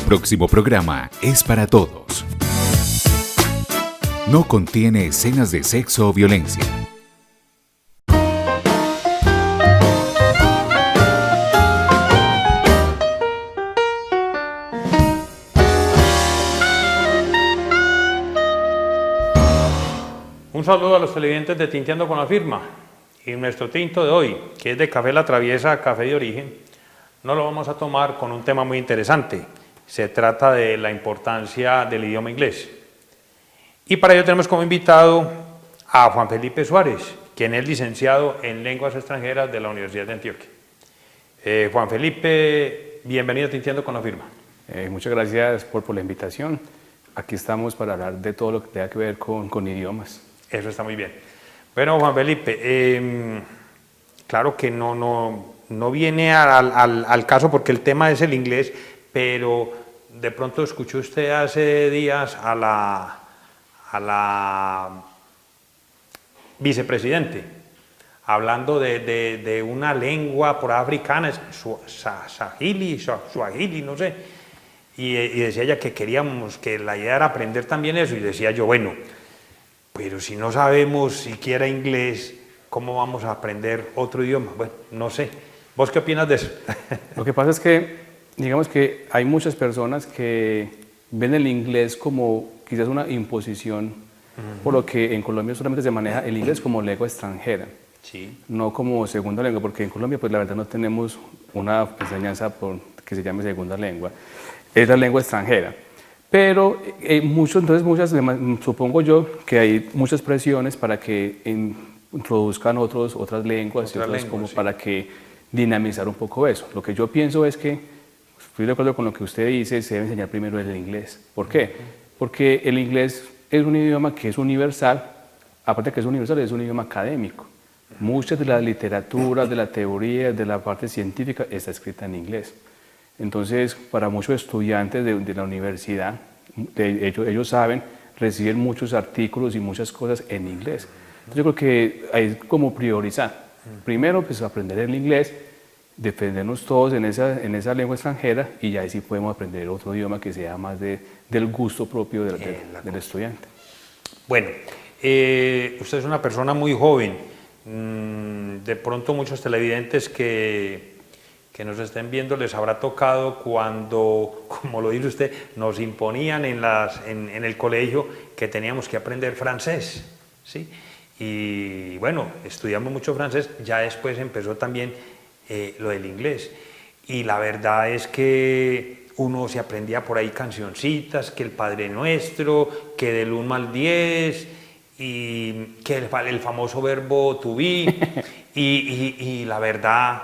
próximo programa es para todos. No contiene escenas de sexo o violencia. Un saludo a los televidentes de Tinteando con la Firma. Y nuestro tinto de hoy, que es de Café La Traviesa, café de origen, no lo vamos a tomar con un tema muy interesante. Se trata de la importancia del idioma inglés. Y para ello tenemos como invitado a Juan Felipe Suárez, quien es licenciado en Lenguas Extranjeras de la Universidad de Antioquia. Juan Felipe, bienvenido a Tinteando con la Firma. Muchas gracias por la invitación. Aquí estamos para hablar de todo lo que tenga que ver con idiomas. Eso está muy bien. Bueno, Juan Felipe, claro que no viene al caso porque el tema es el inglés, pero de pronto escuchó usted hace días a la vicepresidente hablando de una lengua por africana, Swahili, no sé, y decía ella que queríamos, que la idea era aprender también eso, y decía yo, bueno, pero si no sabemos siquiera inglés, ¿cómo vamos a aprender otro idioma? Bueno, no sé. ¿Vos qué opinas de eso? Lo que pasa es que, digamos que hay muchas personas que ven el inglés como quizás una imposición, por lo que en Colombia solamente se maneja el inglés como lengua extranjera, sí, no como segunda lengua, porque en Colombia pues la verdad no tenemos una enseñanza que se llame segunda lengua, es la lengua extranjera. Pero supongo yo que hay muchas presiones para que introduzcan otras lenguas, como sí, para que dinamizar un poco eso. Lo que yo pienso es que, estoy de acuerdo con lo que usted dice, se debe enseñar primero el inglés. ¿Por qué? Porque el inglés es un idioma que es universal, aparte de que es universal, es un idioma académico. Muchas de las literaturas, de la teoría, de la parte científica está escrita en inglés. Entonces, para muchos estudiantes de la universidad, ellos saben, reciben muchos artículos y muchas cosas en inglés. Entonces, yo creo que hay como priorizar. Primero, pues aprender el inglés, defendernos todos en esa lengua extranjera, y ya ahí sí podemos aprender otro idioma que sea más del gusto propio del estudiante. Bueno, usted es una persona muy joven. De pronto muchos televidentes que nos estén viendo les habrá tocado cuando, como lo dice usted, nos imponían en el colegio que teníamos que aprender francés, ¿sí? Y bueno, estudiamos mucho francés, ya después empezó también lo del inglés. Y la verdad es que uno se aprendía por ahí cancioncitas, que el Padre Nuestro, que del 1 al 10, y que el famoso verbo to be, y la verdad...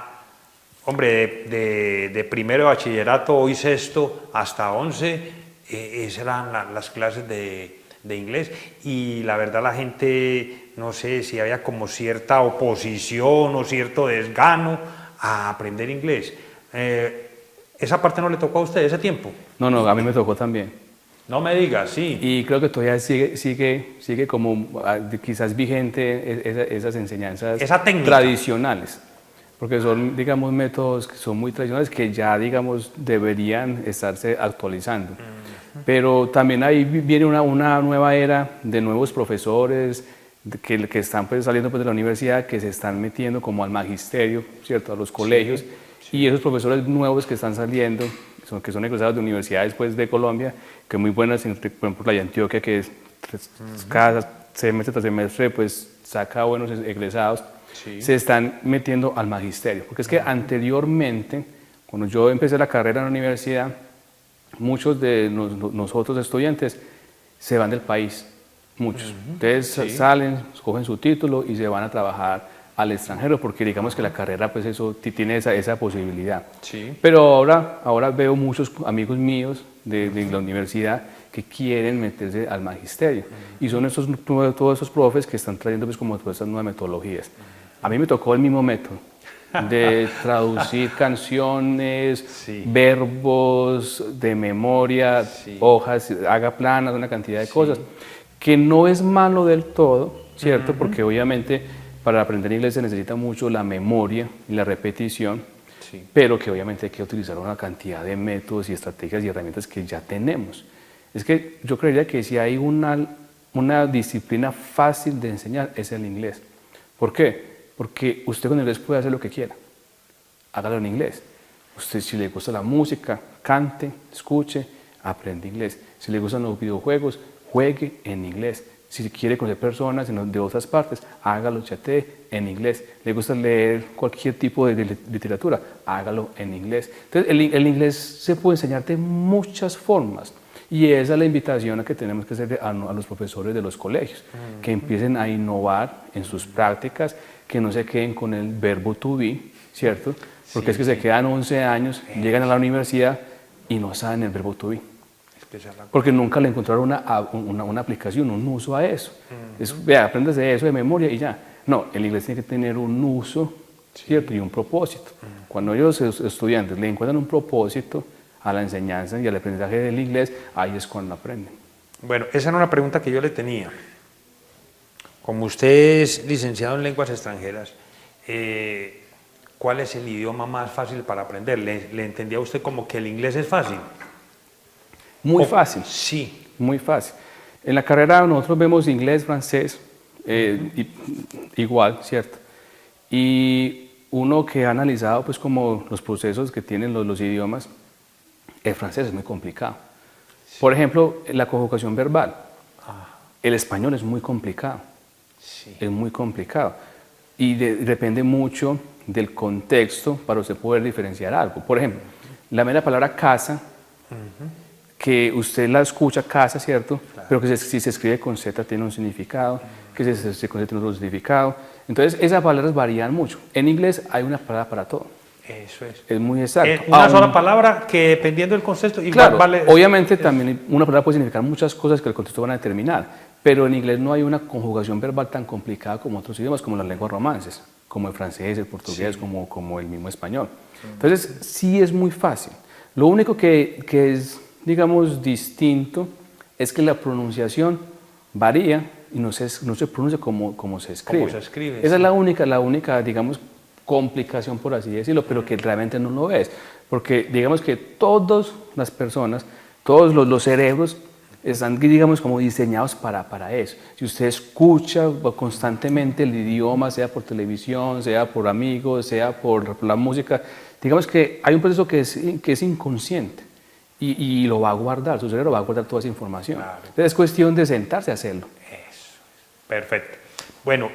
Hombre, de primero de bachillerato, hoy sexto, hasta 11, esas eran las clases de inglés, y la verdad la gente, no sé si había como cierta oposición o cierto desgano a aprender inglés. ¿Esa parte no le tocó a usted ese tiempo? No, a mí me tocó también. No me digas, sí. Y creo que todavía sigue como quizás vigente esas enseñanzas tradicionales. Porque son, digamos, métodos que son muy tradicionales que ya, digamos, deberían estarse actualizando. Pero también ahí viene una nueva era de nuevos profesores que están pues, saliendo pues, de la universidad, que se están metiendo como al magisterio, ¿cierto?, a los colegios. Sí, sí. Y esos profesores nuevos que están saliendo, que son egresados de universidades pues, de Colombia, que muy buenas, por ejemplo, la de Antioquia, que es, cada semestre tras semestre pues, saca buenos egresados. Sí. Se están metiendo al magisterio, porque es que anteriormente, cuando yo empecé la carrera en la universidad, muchos de nosotros estudiantes se van del país, muchos. Entonces salen, cogen su título y se van a trabajar al extranjero, porque digamos que la carrera pues eso tiene esa posibilidad. Sí. Pero ahora veo muchos amigos míos de la universidad que quieren meterse al magisterio, y son todos esos profes que están trayendo pues como todas esas nuevas metodologías. A mí me tocó el mismo método de traducir canciones, sí, verbos de memoria, sí, hojas, haga planas, una cantidad de cosas, que no es malo del todo, ¿cierto? Porque obviamente para aprender inglés se necesita mucho la memoria y la repetición, Sí. Pero que obviamente hay que utilizar una cantidad de métodos y estrategias y herramientas que ya tenemos. Es que yo creería que si hay una disciplina fácil de enseñar es el inglés. ¿Por qué? Porque usted con el inglés puede hacer lo que quiera. Hágalo en inglés. Usted, si le gusta la música, cante, escuche, aprende inglés. Si le gustan los videojuegos, juegue en inglés. Si quiere conocer personas de otras partes, hágalo, chatee en inglés. Le gusta leer cualquier tipo de literatura, hágalo en inglés. Entonces, el inglés se puede enseñar de muchas formas. Y esa es la invitación a que tenemos que hacer a los profesores de los colegios, que empiecen a innovar en sus prácticas, que no se queden con el verbo to be, ¿cierto? Porque es que se quedan 11 años, llegan a la universidad y no saben el verbo to be. Porque nunca le encontraron una aplicación, un uso a eso. Vea, apréndase eso de memoria y ya. No, el inglés tiene que tener un uso, ¿cierto? Y un propósito. Cuando ellos, estudiantes, le encuentran un propósito a la enseñanza y al aprendizaje del inglés, ahí es cuando aprenden. Bueno, esa era una pregunta que yo le tenía. Como usted es licenciado en lenguas extranjeras, ¿cuál es el idioma más fácil para aprender? ¿Le entendía a usted como que el inglés es fácil? Muy fácil. Sí. Muy fácil. En la carrera nosotros vemos inglés, francés, igual, ¿cierto? Y uno que ha analizado pues como los procesos que tienen los idiomas, el francés es muy complicado. Sí. Por ejemplo, la conjugación verbal. El español es muy complicado. Sí. Es muy complicado. Y depende mucho del contexto para usted poder diferenciar algo. Por ejemplo, la mera palabra casa, que usted la escucha casa, ¿cierto? Claro. Pero que si se escribe con Z tiene un significado, que si se escribe con Z tiene otro significado. Entonces, esas palabras varían mucho. En inglés hay una palabra para todo. Eso es. Es muy exacto. Una sola palabra que dependiendo del contexto igual claro, vale. Obviamente también una palabra puede significar muchas cosas que el contexto van a determinar, pero en inglés no hay una conjugación verbal tan complicada como otros idiomas, como las lenguas romances, como el francés, el portugués, como el mismo español. Entonces, sí es muy fácil. Lo único que es, digamos, distinto es que la pronunciación varía y no se pronuncia como se escribe. Como se escribe. Esa es la única, digamos, complicación, por así decirlo, pero que realmente no lo es. Porque digamos que todas las personas, todos los cerebros están, digamos, como diseñados para eso. Si usted escucha constantemente el idioma, sea por televisión, sea por amigos, sea por la música, digamos que hay un proceso que es inconsciente y lo va a guardar, su cerebro va a guardar toda esa información. Claro. Entonces es cuestión de sentarse a hacerlo. Eso, perfecto. Bueno,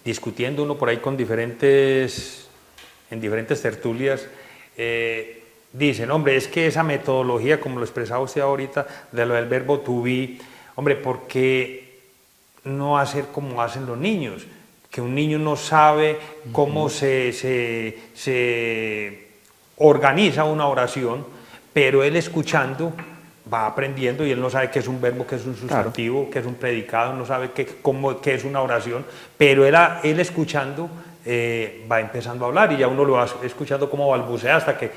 discutiendo uno por ahí en diferentes tertulias, dicen, hombre, es que esa metodología, como lo expresaba usted ahorita, de lo del verbo to be, hombre, ¿por qué no hacer como hacen los niños? Que un niño no sabe cómo se organiza una oración, pero él escuchando va aprendiendo y él no sabe qué es un verbo, qué es un sustantivo, claro, qué es un predicado, no sabe qué es una oración, pero él escuchando va empezando a hablar y ya uno lo va escuchando como balbucea hasta que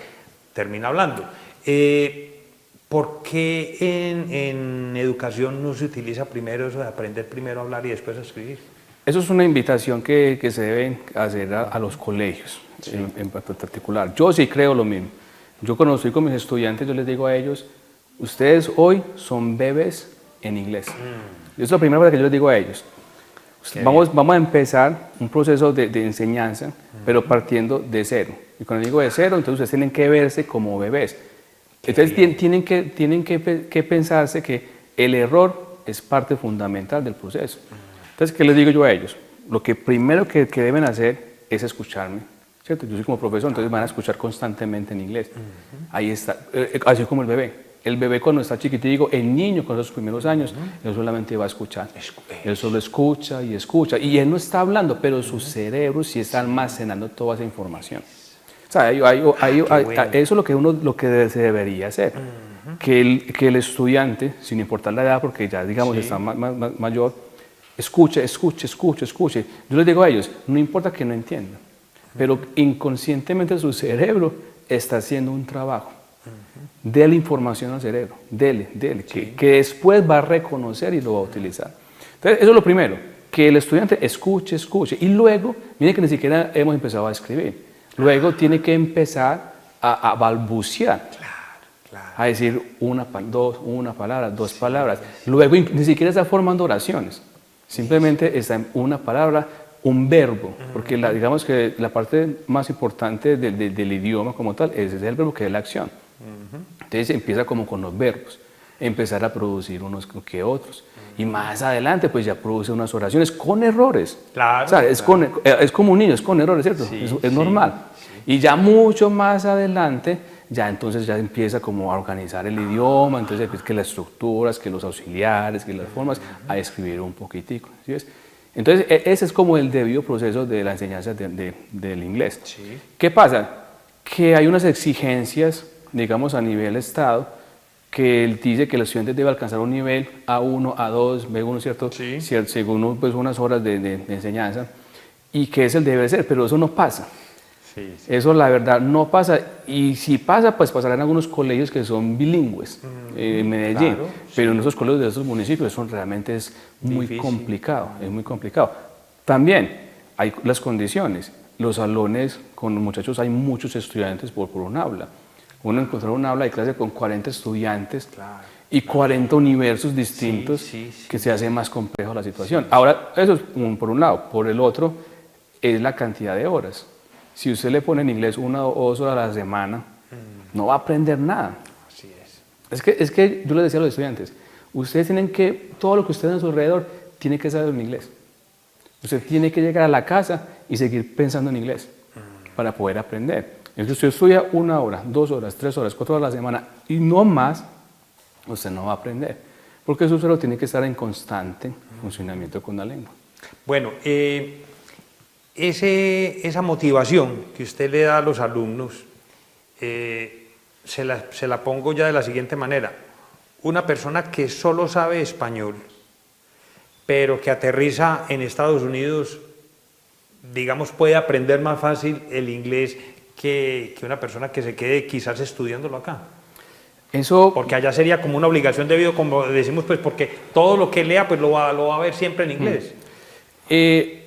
termina hablando. ¿Por qué en educación no se utiliza primero eso de aprender primero a hablar y después a escribir? Eso es una invitación que se debe hacer a los colegios, sí, en particular. Yo sí creo lo mismo. Yo cuando estoy con mis estudiantes, yo les digo a ellos, ustedes hoy son bebés en inglés. Eso es la primera cosa que yo les digo a ellos. Vamos a empezar un proceso de enseñanza, pero partiendo de cero. Y cuando digo de cero, entonces ustedes tienen que verse como bebés. Entonces tienen que pensarse que el error es parte fundamental del proceso. Entonces, ¿qué les digo yo a ellos? Lo que primero que deben hacer es escucharme, ¿cierto? Yo soy como profesor, entonces van a escuchar constantemente en inglés. Ahí está, así como el bebé. El bebé cuando está chiquitico, el niño con sus primeros años, él solamente va a escuchar. Él solo escucha y escucha. Y él no está hablando, pero su cerebro sí está almacenando toda esa información. O sea, eso es lo que se debería hacer. Que el estudiante, sin importar la edad, porque ya digamos está más mayor, escuche. Yo les digo a ellos, no importa que no entiendan, pero inconscientemente su cerebro está haciendo un trabajo. Dele información al cerebro, dele, que después va a reconocer y lo va a utilizar. Entonces, eso es lo primero, que el estudiante escuche, y luego, miren que ni siquiera hemos empezado a escribir. Luego tiene que empezar a balbucear, a decir una palabra, dos palabras. Luego ni siquiera está formando oraciones, simplemente está en una palabra, un verbo, porque digamos que la parte más importante del idioma como tal es el verbo, que es la acción. Entonces empieza como con los verbos, empezar a producir unos que otros. Y más adelante pues ya produce unas oraciones con errores. Claro, o sea, es como un niño, es con errores, ¿cierto? Sí, es normal. Sí. Y ya mucho más adelante, ya entonces ya empieza como a organizar el idioma, entonces pues, que las estructuras, que los auxiliares, que las formas, a escribir un poquitico. ¿Sí ves? Entonces ese es como el debido proceso de la enseñanza del inglés. Sí. ¿Qué pasa? Que hay unas exigencias, digamos a nivel Estado, que él dice que los estudiantes deben alcanzar un nivel A1, A2, B1, ¿cierto? Sí. Según pues, unas horas de enseñanza, y que es el deber ser, pero eso no pasa. Sí. Eso la verdad no pasa, y si pasa, pues pasará en algunos colegios que son bilingües, en Medellín, claro, pero en esos colegios de esos municipios eso realmente es muy difícil. complicado, es muy complicado. También hay las condiciones, los salones con los muchachos hay muchos estudiantes por un aula. Uno encontrar un aula de clase con 40 estudiantes y 40 universos distintos que se hace más complejo la situación. Ahora, eso es por un lado. Por el otro, es la cantidad de horas. Si usted le pone en inglés 1 o 2 horas a la semana, no va a aprender nada. Así es. Es que yo les decía a los estudiantes, ustedes tienen que, todo lo que ustedes a su alrededor, tiene que saber en inglés. Usted tiene que llegar a la casa y seguir pensando en inglés para poder aprender. Entonces, si usted estudia 1 hora, 2 horas, 3 horas, 4 horas a la semana y no más, usted no va a aprender. Porque su cerebro tiene que estar en constante funcionamiento con la lengua. Bueno, esa motivación que usted le da a los alumnos, se la pongo ya de la siguiente manera. Una persona que solo sabe español, pero que aterriza en Estados Unidos, digamos, puede aprender más fácil el inglés que una persona que se quede quizás estudiándolo acá. Eso, porque allá sería como una obligación debido, como decimos, pues porque todo lo que lea pues lo va a ver siempre en inglés.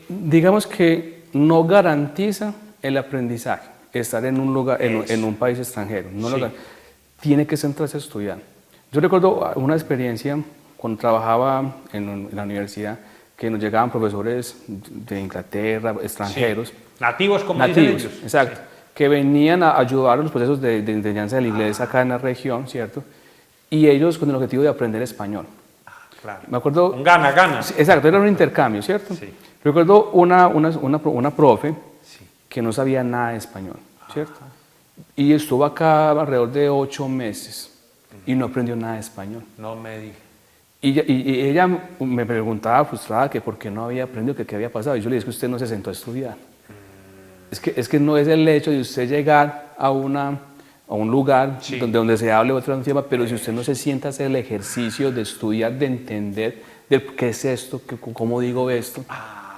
Digamos que no garantiza el aprendizaje estar en un lugar, en un país extranjero. No tiene que centrarse a estudiar. Yo recuerdo una experiencia cuando trabajaba en la universidad, que nos llegaban profesores de Inglaterra, extranjeros. Nativos, como dicen ellos. Exacto. Que venían a ayudar a los procesos de enseñanza del inglés acá en la región, ¿cierto? Y ellos con el objetivo de aprender español. Claro. Me acuerdo... Un gana-gana. Exacto, era un intercambio, ¿cierto? Sí. Recuerdo una profe que no sabía nada de español, ¿cierto? Y estuvo acá alrededor de 8 meses y no aprendió nada de español. No me diga. Y ella me preguntaba frustrada que por qué no había aprendido, que qué había pasado. Y yo le dije que usted no se sentó a estudiar. Es que no es el hecho de usted llegar a un lugar donde se hable otro idioma, pero si usted no se sienta a hacer el ejercicio de estudiar, de entender de qué es esto, cómo digo esto,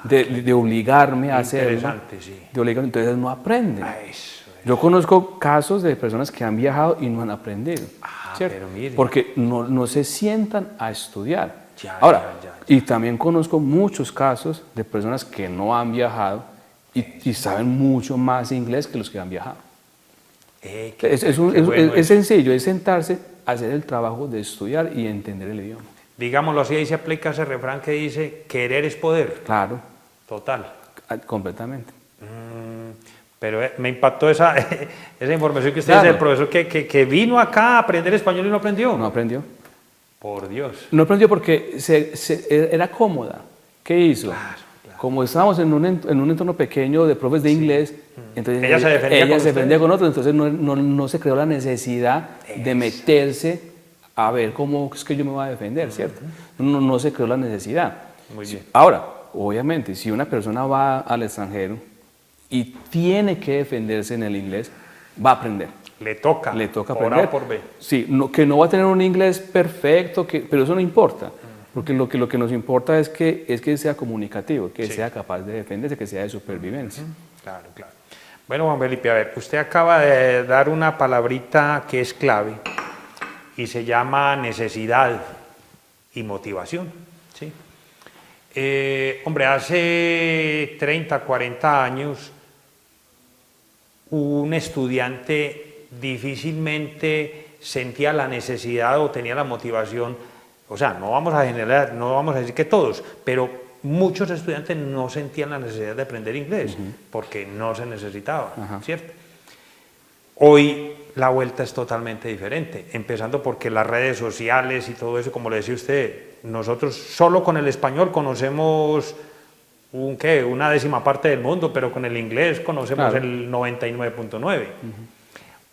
de obligarme a hacerlo, entonces no aprende. Yo conozco casos de personas que han viajado y no han aprendido, ¿cierto? Porque no se sientan a estudiar. Ahora, y también conozco muchos casos de personas que no han viajado y saben mucho más inglés que los que han viajado. Es sencillo, es sentarse, hacer el trabajo de estudiar y entender el idioma. Digámoslo así, ahí se aplica ese refrán que dice, querer es poder. Claro. Total. Completamente. Pero me impactó esa información que usted dice del profesor que vino acá a aprender español y no aprendió. No aprendió. Por Dios. No aprendió porque era cómoda. ¿Qué hizo? Claro. Como estábamos en un entorno pequeño de profes de inglés, entonces ella se defendía con otros, entonces no se creó la necesidad de meterse a ver cómo es que yo me voy a defender, ¿cierto? No se creó la necesidad. Muy bien. Ahora, obviamente, si una persona va al extranjero y tiene que defenderse en el inglés, va a aprender. Le toca aprender. Por B. Sí, que no va a tener un inglés perfecto, pero eso no importa. Porque lo que nos importa es que sea comunicativo, que sea capaz de defenderse, que sea de supervivencia. Claro, claro. Bueno, Juan Felipe, a ver, usted acaba de dar una palabrita que es clave y se llama necesidad y motivación. ¿Sí? Hombre, hace 30, 40 años, un estudiante difícilmente sentía la necesidad o tenía la motivación, o sea, no vamos a generar, no vamos a decir que todos, pero muchos estudiantes no sentían la necesidad de aprender inglés, porque no se necesitaba, ¿cierto? Hoy la vuelta es totalmente diferente, empezando porque las redes sociales y todo eso, como le decía usted, nosotros solo con el español conocemos una décima parte del mundo, pero con el inglés conocemos el 99.9.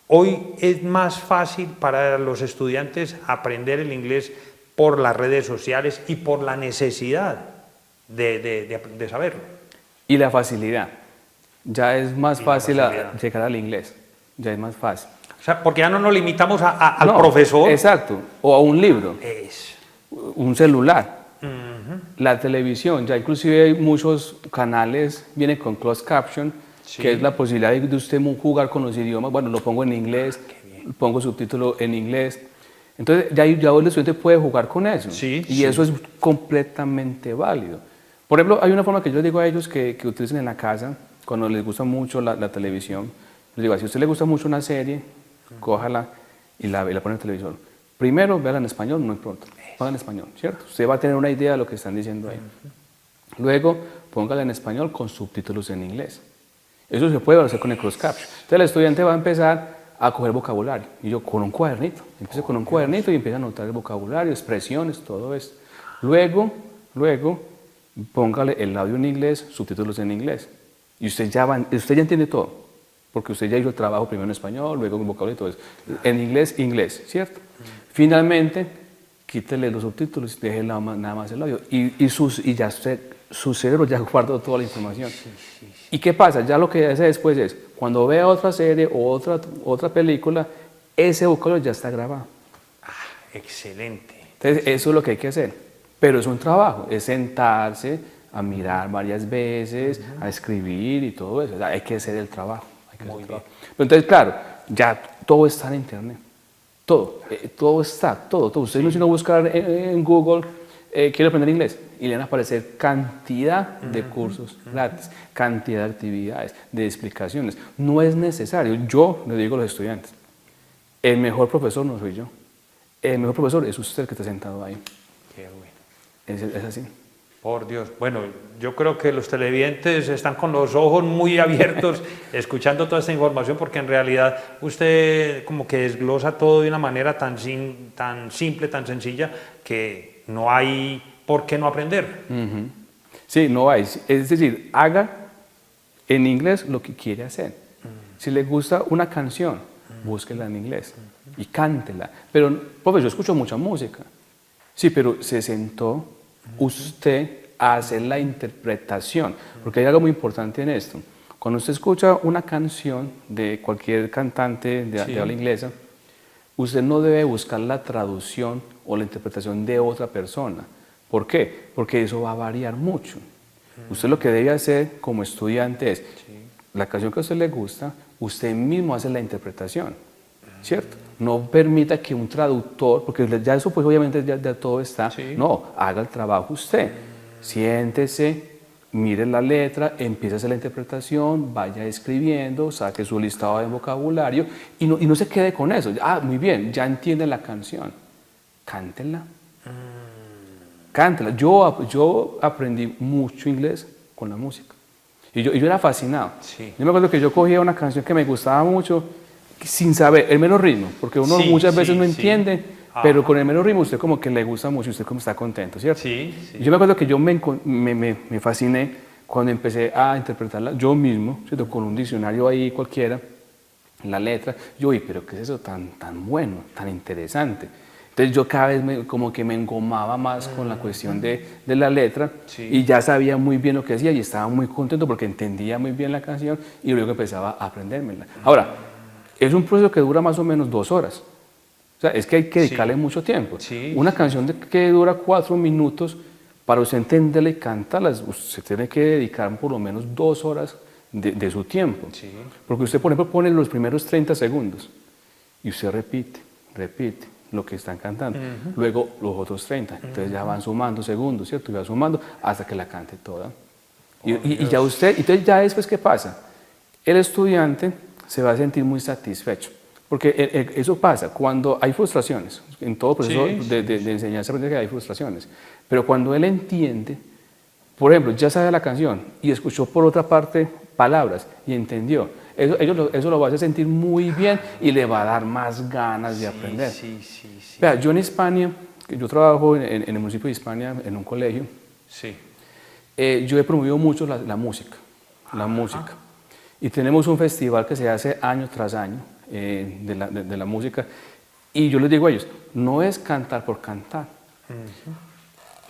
Hoy es más fácil para los estudiantes aprender el inglés por las redes sociales y por la necesidad de saberlo. Y la facilidad. Ya es más fácil llegar al inglés. Ya es más fácil. O sea, porque ya no nos limitamos al profesor. Exacto. O a un libro. Un celular. La televisión. Ya inclusive hay muchos canales, viene con closed caption, que es la posibilidad de usted jugar con los idiomas. Bueno, lo pongo en inglés, pongo subtítulo en inglés. Entonces ya el estudiante puede jugar con eso. Y eso es completamente válido. Por ejemplo, hay una forma que yo les digo a ellos que utilicen en la casa, cuando les gusta mucho la televisión. Les digo, si a usted le gusta mucho una serie, cójala y la pone en el televisor. Primero, véala en español, no importa. Póngala en español, ¿cierto? Usted va a tener una idea de lo que están diciendo ahí. Luego, póngala en español con subtítulos en inglés. Eso se puede hacer con el closed caption. Entonces, el estudiante va a empezar a coger vocabulario. Y yo, con un cuadernito. Empieza con un cuadernito y empieza a anotar el vocabulario, expresiones, todo eso. Luego, póngale el audio en inglés, subtítulos en inglés. Y usted ya entiende todo. Porque usted ya hizo el trabajo primero en español, luego en vocabulario y todo eso. En inglés, ¿cierto? Finalmente, quítele los subtítulos y deje nada más el audio. Y ya su cerebro ya guardó toda la información. ¿Y qué pasa? Ya lo que hace después es, cuando vea otra serie o otra película, ese vocabulario ya está grabado. Excelente. Entonces, eso es lo que hay que hacer. Pero es un trabajo, es sentarse a mirar varias veces, a escribir y todo eso. O sea, hay que hacer el trabajo. Muy bien. Pero entonces, claro, ya todo está en internet. Todo está, todo. Usted no buscar en Google, quiero aprender inglés, y le van a aparecer cantidad de cursos gratis, cantidad de actividades, de explicaciones. No es necesario. Yo le digo a los estudiantes, el mejor profesor no soy yo. El mejor profesor es usted el que está sentado ahí. Qué bueno. Es así. Por Dios. Bueno, yo creo que los televidentes están con los ojos muy abiertos escuchando toda esta información, porque en realidad usted como que desglosa todo de una manera tan simple, tan sencilla, que no hay por qué no aprender. Sí, no hay. Es decir, haga en inglés lo que quiere hacer. Si le gusta una canción, búsquela en inglés y cántela. Pero, profe, yo escucho mucha música. Sí, pero se sentó usted a hacer la interpretación, porque hay algo muy importante en esto. Cuando usted escucha una canción de cualquier cantante de habla inglesa, usted no debe buscar la traducción o la interpretación de otra persona. ¿Por qué? Porque eso va a variar mucho. Usted lo que debe hacer como estudiante es, la canción que a usted le gusta, usted mismo hace la interpretación, ¿cierto? No permita que un traductor, porque ya eso pues obviamente ya todo está, no, haga el trabajo usted. Siéntese, mire la letra, empiece a hacer la interpretación, vaya escribiendo, saque su listado de vocabulario y no se quede con eso. Ah, muy bien, ya entiende la canción, cántela. Cántela. Yo aprendí mucho inglés con la música y yo era fascinado. Yo me acuerdo que yo cogía una canción que me gustaba mucho sin saber el mero ritmo, porque uno muchas veces no entiende, pero con el mero ritmo usted como que le gusta mucho y usted como está contento, ¿cierto? Yo me acuerdo que yo me fasciné cuando empecé a interpretarla yo mismo, ¿cierto? Con un diccionario ahí cualquiera, la letra, yo vi, pero ¿qué es eso tan bueno, tan interesante? Entonces yo cada vez como que me engomaba más con la cuestión de la letra y ya sabía muy bien lo que decía y estaba muy contento porque entendía muy bien la canción y luego empezaba a aprendérmela. Ahora, es un proceso que dura más o menos 2 horas. O sea, es que hay que dedicarle mucho tiempo. Una canción que dura 4 minutos, para usted entenderla y cantarla, usted tiene que dedicar por lo menos 2 horas de su tiempo. Porque usted, por ejemplo, pone los primeros 30 segundos y usted repite lo que están cantando. Luego los otros 30. Entonces ya van sumando segundos, ¿cierto? Y va sumando hasta que la cante toda. Y ya usted, entonces ya después, ¿qué pasa? El estudiante se va a sentir muy satisfecho. Porque eso pasa cuando hay frustraciones. En todo proceso de enseñanza aprende que hay frustraciones. Pero cuando él entiende, por ejemplo, ya sabe la canción y escuchó por otra parte palabras y entendió, eso lo va a hacer sentir muy bien y le va a dar más ganas de aprender. Vea, yo en España, yo trabajo en el municipio de Hispania, en un colegio, yo he promovido mucho la música. Y tenemos un festival que se hace año tras año de la música. Y yo les digo a ellos, no es cantar por cantar.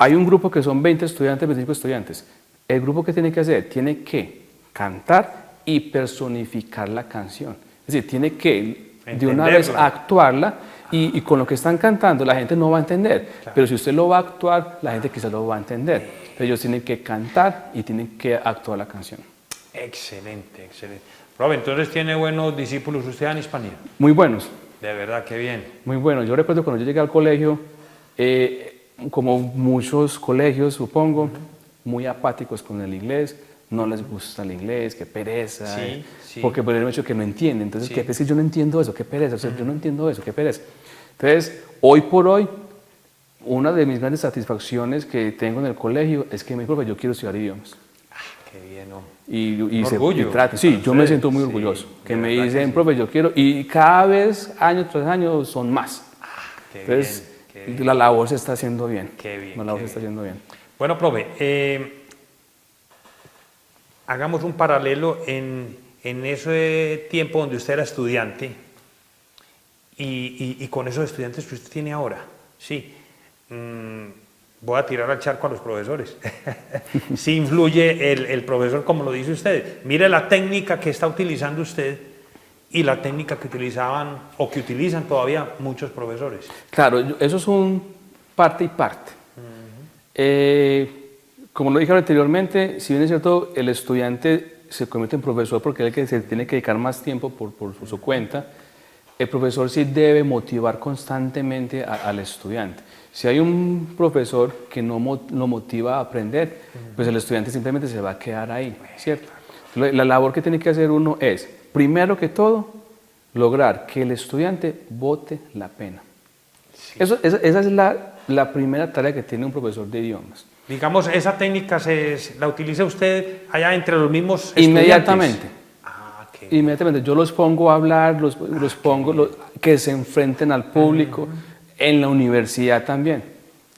Hay un grupo que son 20 estudiantes, 25 estudiantes. El grupo que tiene que hacer, tiene que cantar y personificar la canción. Es decir, tiene que de una vez actuarla y con lo que están cantando la gente no va a entender. Pero si usted lo va a actuar, la gente quizás lo va a entender. Pero ellos tienen que cantar y tienen que actuar la canción. Excelente, excelente. Profe, entonces tiene buenos discípulos usted en Hispania. Muy buenos. De verdad, qué bien. Muy buenos. Yo recuerdo cuando yo llegué al colegio, como muchos colegios, supongo, muy apáticos con el inglés, no les gusta el inglés, qué pereza, porque por el hecho que no entienden. Entonces, ¿qué pereza? Yo no entiendo eso, qué pereza, o sea, yo no entiendo eso, qué pereza. Entonces, hoy por hoy, una de mis grandes satisfacciones que tengo en el colegio es que me dijo, yo quiero estudiar idiomas. Qué bien, ¿no? Y sí, yo me siento muy orgulloso. Que me dicen, profe, yo quiero, y cada vez, año tras año, son más. Entonces, la labor se está haciendo bien. Qué bien. La labor se está haciendo bien. Bueno, profe, hagamos un paralelo en ese tiempo donde usted era estudiante y con esos estudiantes que usted tiene ahora. Sí. Voy a tirar al charco a los profesores. Sí influye el profesor, como lo dice usted. Mire la técnica que está utilizando usted y la técnica que utilizaban o que utilizan todavía muchos profesores. Claro, eso es un parte y parte. Como lo dije anteriormente, si bien es cierto, el estudiante se convierte en profesor porque es el que se tiene que dedicar más tiempo por su cuenta, el profesor sí debe motivar constantemente al estudiante. Si hay un profesor que no lo motiva a aprender, pues el estudiante simplemente se va a quedar ahí, ¿cierto? La labor que tiene que hacer uno es, primero que todo, lograr que el estudiante bote la pena. Esa es la primera tarea que tiene un profesor de idiomas. Digamos, esa técnica la utiliza usted allá entre los mismos estudiantes. Inmediatamente. Inmediatamente. Yo los pongo a hablar, los pongo que se enfrenten al público. En la universidad también.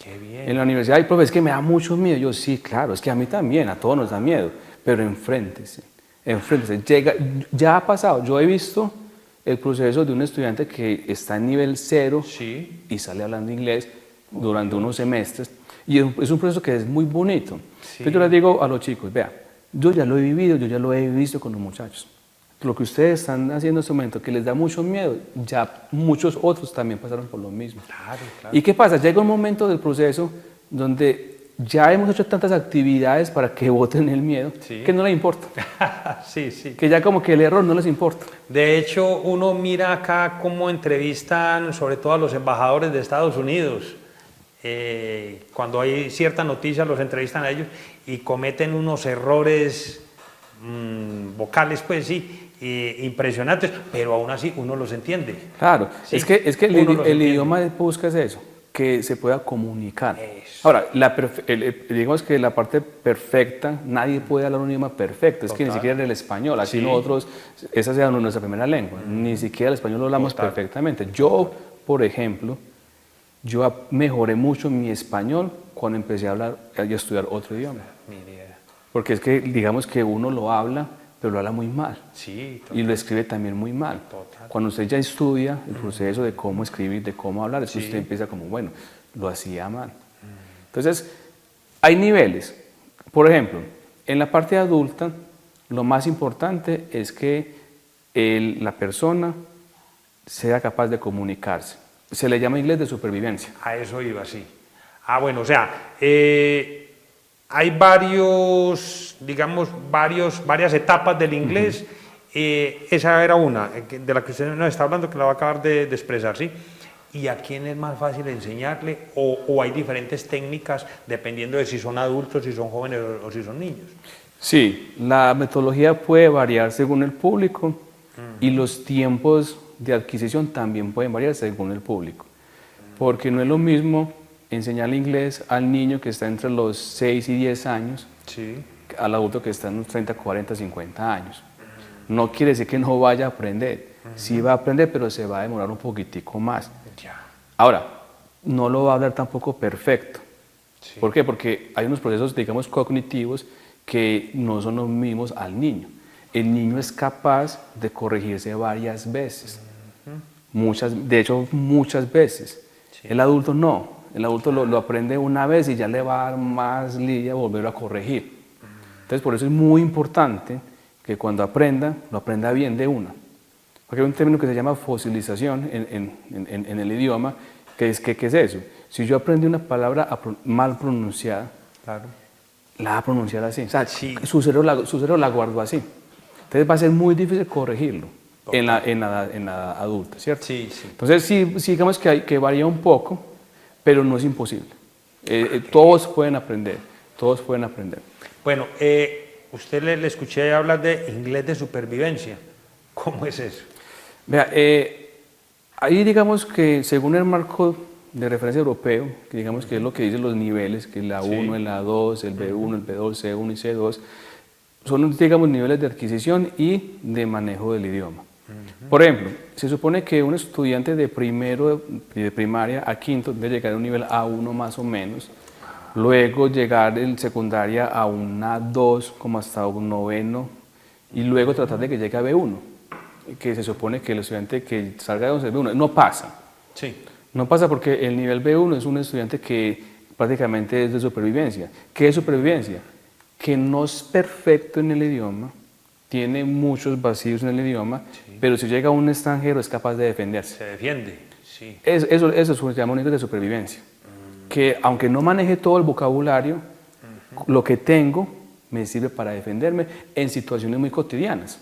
Qué bien. En la universidad, ay, profe, es que me da mucho miedo. Yo, sí, claro, es que a mí también, a todos nos da miedo. Pero enfréntese. Ya ha pasado, yo he visto el proceso de un estudiante que está en nivel 0 y sale hablando inglés durante unos semestres. Y es un proceso que es muy bonito. Entonces yo les digo a los chicos, vea, yo ya lo he vivido, yo ya lo he visto con los muchachos. Lo que ustedes están haciendo en este momento, que les da mucho miedo, ya muchos otros también pasaron por lo mismo. Claro. ¿Y qué pasa? Llega un momento del proceso donde ya hemos hecho tantas actividades para que voten el miedo, que no les importa. Que ya como que el error no les importa. De hecho, uno mira acá cómo entrevistan sobre todo a los embajadores de Estados Unidos. Cuando hay cierta noticia los entrevistan a ellos y cometen unos errores vocales, pues sí, impresionantes, pero aún así uno los entiende. Claro, es que el idioma busca eso, que se pueda comunicar. Ahora, digamos que la parte perfecta, nadie puede hablar un idioma perfecto, es que ni siquiera en el español, así nosotros, esa sea nuestra primera lengua, ni siquiera el español lo hablamos perfectamente. Yo, por ejemplo, yo mejoré mucho mi español cuando empecé a hablar y a estudiar otro idioma. Porque es que, digamos que uno lo habla, pero lo habla muy mal. Y lo escribe también muy mal. Cuando usted ya estudia el proceso de cómo escribir, de cómo hablar, es que usted empieza como, bueno, lo hacía mal. Entonces, hay niveles. Por ejemplo, en la parte adulta, lo más importante es que la persona sea capaz de comunicarse. Se le llama inglés de supervivencia. A eso iba, sí. Bueno, o sea, hay varias etapas del inglés. Esa era una, de la que usted nos está hablando, que la va a acabar de expresar, ¿sí? ¿Y a quién es más fácil enseñarle? ¿O hay diferentes técnicas dependiendo de si son adultos, si son jóvenes o si son niños? Sí, la metodología puede variar según el público. Y los tiempos de adquisición también pueden variar según el público. Porque no es lo mismo enseñar inglés al niño que está entre los 6 y 10 años al adulto que está en los 30, 40, 50 años. No quiere decir que no vaya a aprender. Sí va a aprender, pero se va a demorar un poquitico más. Ahora, no lo va a hablar tampoco perfecto. ¿Por qué? Porque hay unos procesos, digamos, cognitivos que no son los mismos al niño. El niño es capaz de corregirse varias veces. De hecho, muchas veces. El adulto no. El adulto lo aprende una vez y ya le va a dar más lidia volverlo a corregir. Entonces, por eso es muy importante que cuando aprenda, lo aprenda bien de una. Porque hay un término que se llama fosilización en el idioma, ¿qué es eso? Si yo aprendí una palabra mal pronunciada, la va a pronunciar así. O sea, su cerebro la guardó así. Entonces va a ser muy difícil corregirlo en la adulta, ¿cierto? Entonces sí digamos que varía un poco, pero no es imposible. Todos pueden aprender, todos pueden aprender. Bueno, usted le escuché hablar de inglés de supervivencia. ¿Cómo es eso? Vea, ahí digamos que según el marco de referencia europeo, que digamos que es lo que dicen los niveles, que es la 1, la 2, el B1, el B2, C1 y C2, son, digamos, niveles de adquisición y de manejo del idioma. Por ejemplo, se supone que un estudiante de primero de primaria a quinto debe llegar a un nivel A1 más o menos, luego llegar en secundaria a una 2 como hasta un noveno y luego tratar de que llegue a B1, que se supone que el estudiante que salga de B1 no pasa. No pasa porque el nivel B1 es un estudiante que prácticamente es de supervivencia. ¿Qué es supervivencia? Que no es perfecto en el idioma, tiene muchos vacíos en el idioma, pero si llega un extranjero es capaz de defenderse. Se defiende, Eso se llama un nivel de supervivencia. Que aunque no maneje todo el vocabulario, lo que tengo me sirve para defenderme en situaciones muy cotidianas.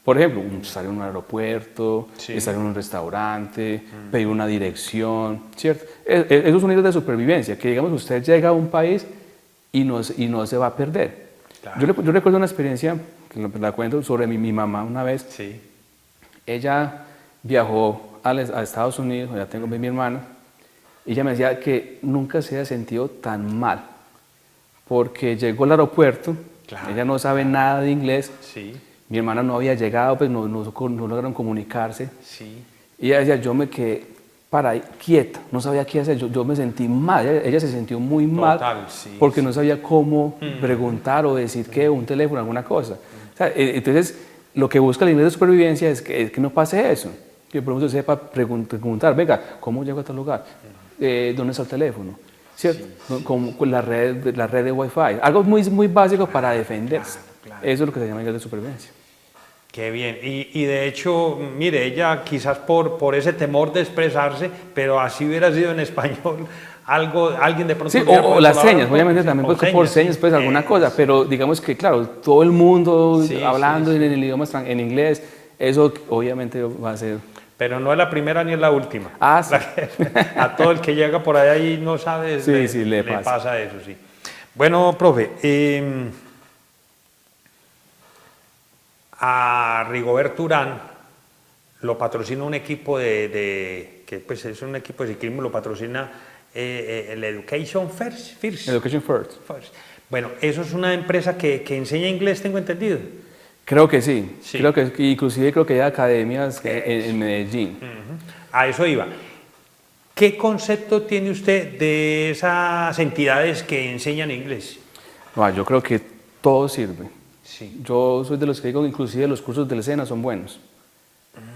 Por ejemplo, estar en un aeropuerto, estar en un restaurante, pedir una dirección, ¿cierto? Esos son niveles de supervivencia, que digamos usted llega a un país y no se va a perder. Yo recuerdo una experiencia, que la cuento, sobre mi mamá una vez. Ella viajó a Estados Unidos, ya tengo mi hermana, y ella me decía que nunca se había sentido tan mal, porque llegó al aeropuerto, ella no sabe nada de inglés, mi hermana no había llegado, pues no lograron comunicarse, y ella decía, yo me quedé quieta, no sabía qué hacer, yo me sentí mal, ella se sintió muy mal, porque no sabía cómo preguntar o decir qué, un teléfono, alguna cosa. O sea, entonces, lo que busca el inglés de supervivencia es que no pase eso, que por ejemplo sepa preguntar, venga, ¿cómo llego a tal lugar? ¿Dónde está el teléfono? ¿Cierto? Con la red de Wi-Fi, algo muy básico para defenderse. Eso es lo que se llama inglés de supervivencia. Qué bien, y de hecho, mire, ella quizás por ese temor de expresarse, pero así hubiera sido en español, alguien de pronto... o las señas, obviamente también por señas, pues alguna cosa, pero digamos que claro, todo el mundo hablando en el idioma en inglés, eso obviamente va a ser... Pero no es la primera ni es la última. Sí. A todo el que llega por allá y no sabe, le pasa eso, sí. Bueno, profe, a Rigoberto Urán lo patrocina un equipo que pues es un equipo de ciclismo, lo patrocina el Education First. Education First. Bueno, eso es una empresa que enseña inglés, tengo entendido. Creo que sí. Inclusive creo que hay academias en Medellín. A eso iba. ¿Qué concepto tiene usted de esas entidades que enseñan inglés? Yo creo que todo sirve. Yo soy de los que digo, inclusive los cursos del SENA son buenos,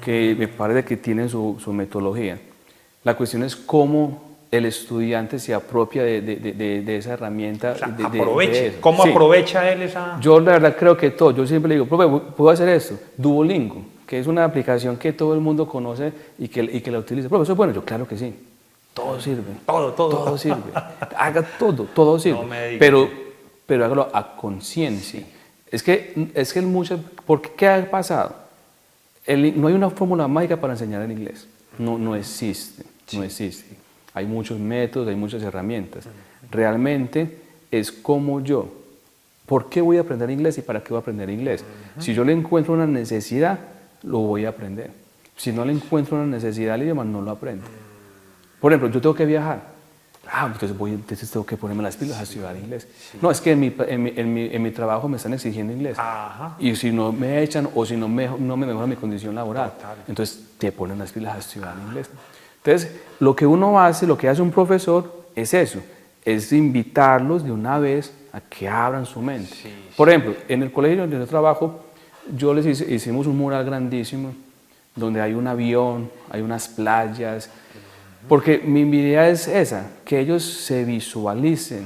que me parece que tienen su metodología. La cuestión es cómo el estudiante se apropia de esa herramienta. ¿Cómo aprovecha él esa...? Yo la verdad creo que todo. Yo siempre le digo, profe, ¿puedo hacer esto? Duolingo, que es una aplicación que todo el mundo conoce y que la utiliza. Profe, ¿eso es bueno? Yo, claro que sí. Todo sirve. Todo sirve. Haga todo sirve. No me diga. Pero hágalo a conciencia. Es que ¿por qué ha pasado? No hay una fórmula mágica para enseñar el inglés. No existe. No existe. Hay muchos métodos, hay muchas herramientas. Realmente es como yo. ¿Por qué voy a aprender inglés y para qué voy a aprender inglés? Si yo le encuentro una necesidad, lo voy a aprender. Si no le encuentro una necesidad al idioma, no lo aprendo. Por ejemplo, yo tengo que viajar. Entonces tengo que ponerme las pilas a estudiar inglés. Sí. No, es que en mi trabajo me están exigiendo inglés. Ajá. Y si no me echan o si no me mejora mi condición laboral, entonces te ponen las pilas a estudiar inglés. Entonces, lo que uno hace, lo que hace un profesor es eso, es invitarlos de una vez a que abran su mente. Sí, Por ejemplo, en el colegio donde yo trabajo, yo les hicimos un mural grandísimo donde hay un avión, hay unas playas. Porque mi idea es esa, que ellos se visualicen,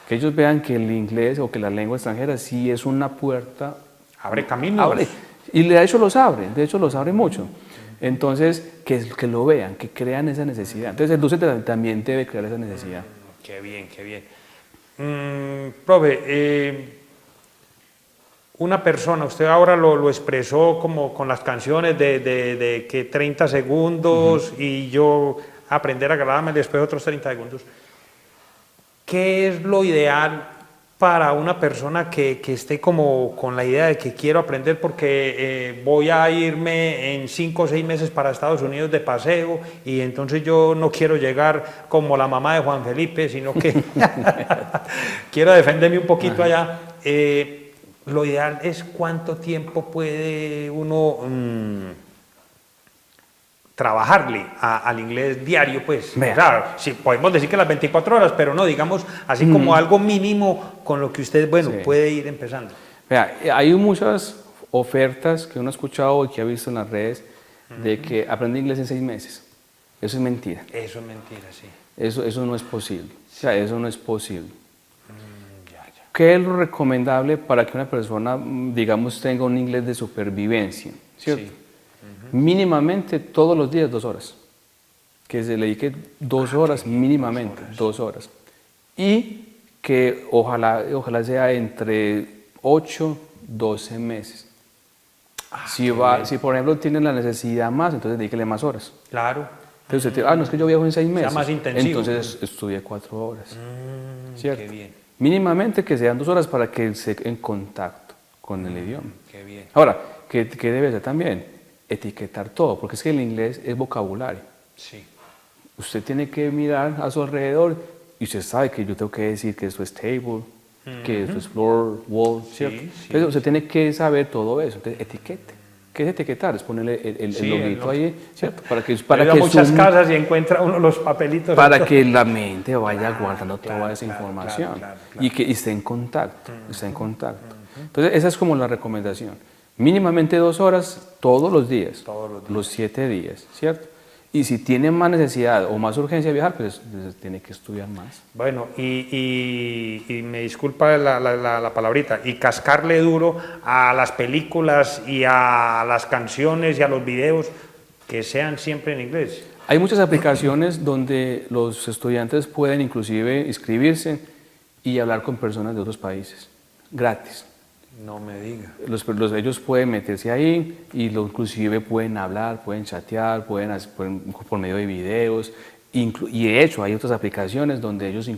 que ellos vean que el inglés o que la lengua extranjera sí es una puerta. Abre caminos. Y de hecho los abre mucho. Entonces, que lo vean, que crean esa necesidad. Entonces el docente también debe crear esa necesidad. Qué bien, qué bien. Profe, una persona, usted ahora lo expresó como con las canciones de que 30 segundos y yo aprender a agradarme después otros 30 segundos. ¿Qué es lo ideal para una persona que esté como con la idea de que quiero aprender porque voy a irme en 5 o 6 meses para Estados Unidos de paseo y entonces yo no quiero llegar como la mamá de Juan Felipe, sino que quiero defenderme un poquito allá? Lo ideal es cuánto tiempo puede uno trabajarle al inglés diario, pues. Claro, sí, podemos decir que las 24 horas, pero no, digamos, así como algo mínimo con lo que usted, puede ir empezando. Vea, hay muchas ofertas que uno ha escuchado y que ha visto en las redes de que aprende inglés en 6 meses. Eso es mentira. Eso es mentira, sí. Eso no es posible. O sea, eso no es posible. ¿Qué es lo recomendable para que una persona, digamos, tenga un inglés de supervivencia? ¿Cierto? Sí. Mínimamente todos los días 2 horas. Que se le dedique 2 horas mínimamente, 2 horas. Y que ojalá sea entre 8 y 12 meses. Si por ejemplo tiene la necesidad más, entonces dedíquele más horas. Claro. Entonces usted, no es que yo viajo en 6 meses. Sea más intensivo. Entonces estudie 4 horas. ¿Cierto? Qué bien. Mínimamente que sean 2 horas para que esté en contacto con el idioma. Qué bien. Ahora, ¿qué debe ser también? Etiquetar todo, porque es que el inglés es vocabulario. Sí. Usted tiene que mirar a su alrededor y usted sabe que yo tengo que decir que esto es table, que esto es floor, wall, ¿cierto? Sí, entonces usted tiene que saber todo eso. Entonces, etiquete. ¿Qué es etiquetar? Es ponerle el loguito ahí, ¿cierto? Para que muchas casas y encuentra uno los papelitos. Para que la mente vaya guardando toda esa información y que esté en contacto. Entonces, esa es como la recomendación. Mínimamente 2 horas todos los días, los 7 días, ¿cierto? Y si tiene más necesidad o más urgencia de viajar, pues tiene que estudiar más. Bueno, y me disculpa la palabrita, y cascarle duro a las películas y a las canciones y a los videos que sean siempre en inglés. Hay muchas aplicaciones donde los estudiantes pueden inclusive inscribirse y hablar con personas de otros países, gratis. No me diga. Ellos pueden meterse ahí y inclusive pueden hablar, pueden chatear, pueden por medio de videos. Y de hecho hay otras aplicaciones donde ellos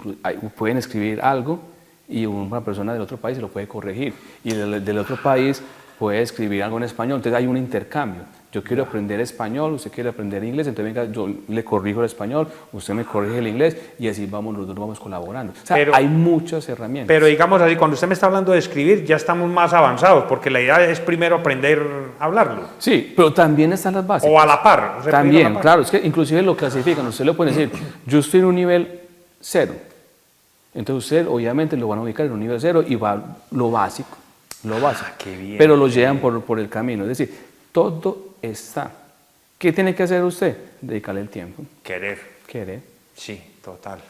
pueden escribir algo y una persona del otro país se lo puede corregir. Y del otro país puede escribir algo en español. Entonces hay un intercambio. Yo quiero aprender español, usted quiere aprender inglés, entonces venga, yo le corrijo el español, usted me corrige el inglés y así los dos vamos colaborando. O sea, hay muchas herramientas. Pero digamos así, cuando usted me está hablando de escribir, ya estamos más avanzados, porque la idea es primero aprender a hablarlo. Sí, pero también están las bases. O a la par. También, claro, es que inclusive lo clasifican, usted le puede decir, yo estoy en un nivel 0. Entonces usted obviamente lo van a ubicar en un nivel 0 y va lo básico. Qué bien, pero lo llevan por el camino, es decir, todo está. ¿Qué tiene que hacer usted? Dedicarle el tiempo. Querer. Sí, total.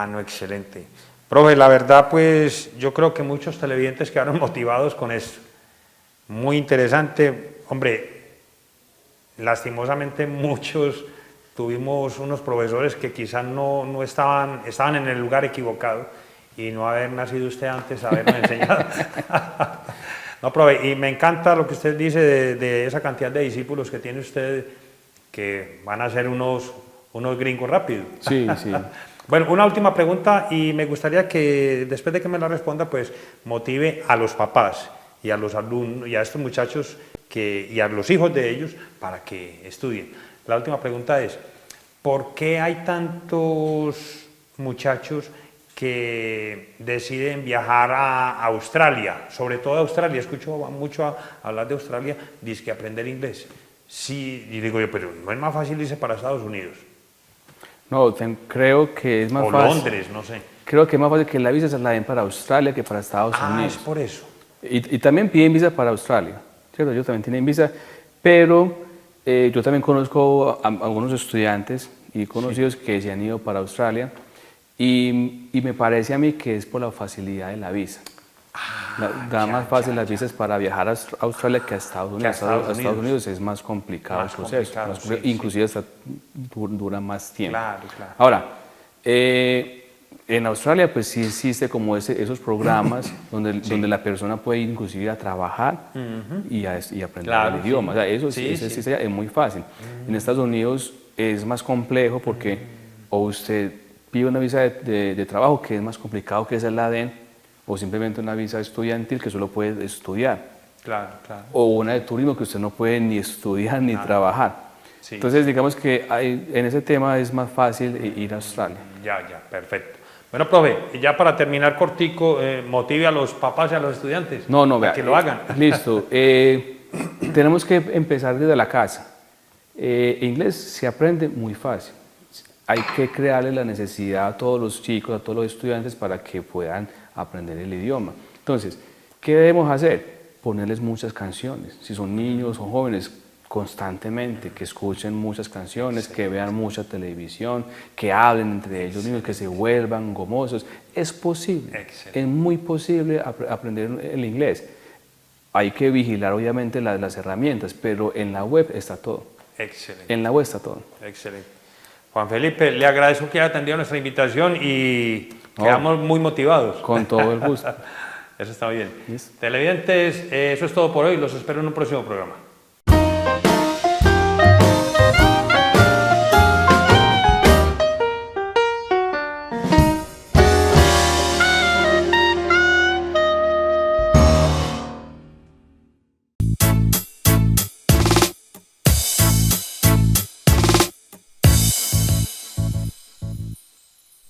No, excelente. Profe, la verdad, pues yo creo que muchos televidentes quedaron motivados con esto. Muy interesante. Hombre, lastimosamente muchos tuvimos unos profesores que quizás no estaban en el lugar equivocado y no haber nacido usted antes, habernos enseñado. No, profe, y me encanta lo que usted dice de esa cantidad de discípulos que tiene usted, que van a ser unos gringos rápidos. Sí. Bueno, una última pregunta y me gustaría que después de que me la responda, pues motive a los papás y a los alumnos y a estos muchachos y a los hijos de ellos para que estudien. La última pregunta es, ¿por qué hay tantos muchachos que deciden viajar a Australia? Sobre todo a Australia, escucho mucho hablar de Australia, dice que aprender inglés. Sí, y digo yo, pero ¿no es más fácil irse para Estados Unidos? No, creo que es más fácil. O Londres, no sé. Creo que es más fácil que la visa se la den para Australia que para Estados Unidos. Es por eso. Y también piden visa para Australia, ¿cierto? Ellos también tienen visa, pero yo también conozco a algunos estudiantes y conocidos que se han ido para Australia y me parece a mí que es por la facilidad de la visa. Da más fácil las visas para viajar a Australia que a Estados Unidos. A Estados Unidos es más complicado el proceso, inclusive hasta dura más tiempo. Claro. Ahora, en Australia pues sí existe como esos programas donde la persona puede ir inclusive a trabajar y aprender el idioma. O sea, eso es muy fácil. En Estados Unidos es más complejo porque o usted pide una visa de trabajo que es más complicado que esa la den, o simplemente una visa estudiantil que solo puede estudiar. Claro. O una de turismo que usted no puede ni estudiar ni trabajar. Sí. Entonces digamos que en ese tema es más fácil ir a Australia. Ya, perfecto. Bueno, profe, y ya para terminar cortico, motive a los papás y a los estudiantes vea, que lo hagan. Listo. Tenemos que empezar desde la casa. Inglés se aprende muy fácil. Hay que crearle la necesidad a todos los chicos, a todos los estudiantes para que puedan aprender el idioma. Entonces, ¿qué debemos hacer? Ponerles muchas canciones. Si son niños o jóvenes, constantemente, que escuchen muchas canciones, que vean mucha televisión, que hablen entre ellos mismos, que se vuelvan gomosos. Es posible, es muy posible aprender el inglés. Hay que vigilar obviamente las herramientas, pero en la web está todo. Excelente. En la web está todo. Excelente. Juan Felipe, le agradezco que haya atendido nuestra invitación y quedamos muy motivados. Con todo el gusto. Eso está muy bien. ¿Listo? Televidentes, eso es todo por hoy. Los espero en un próximo programa.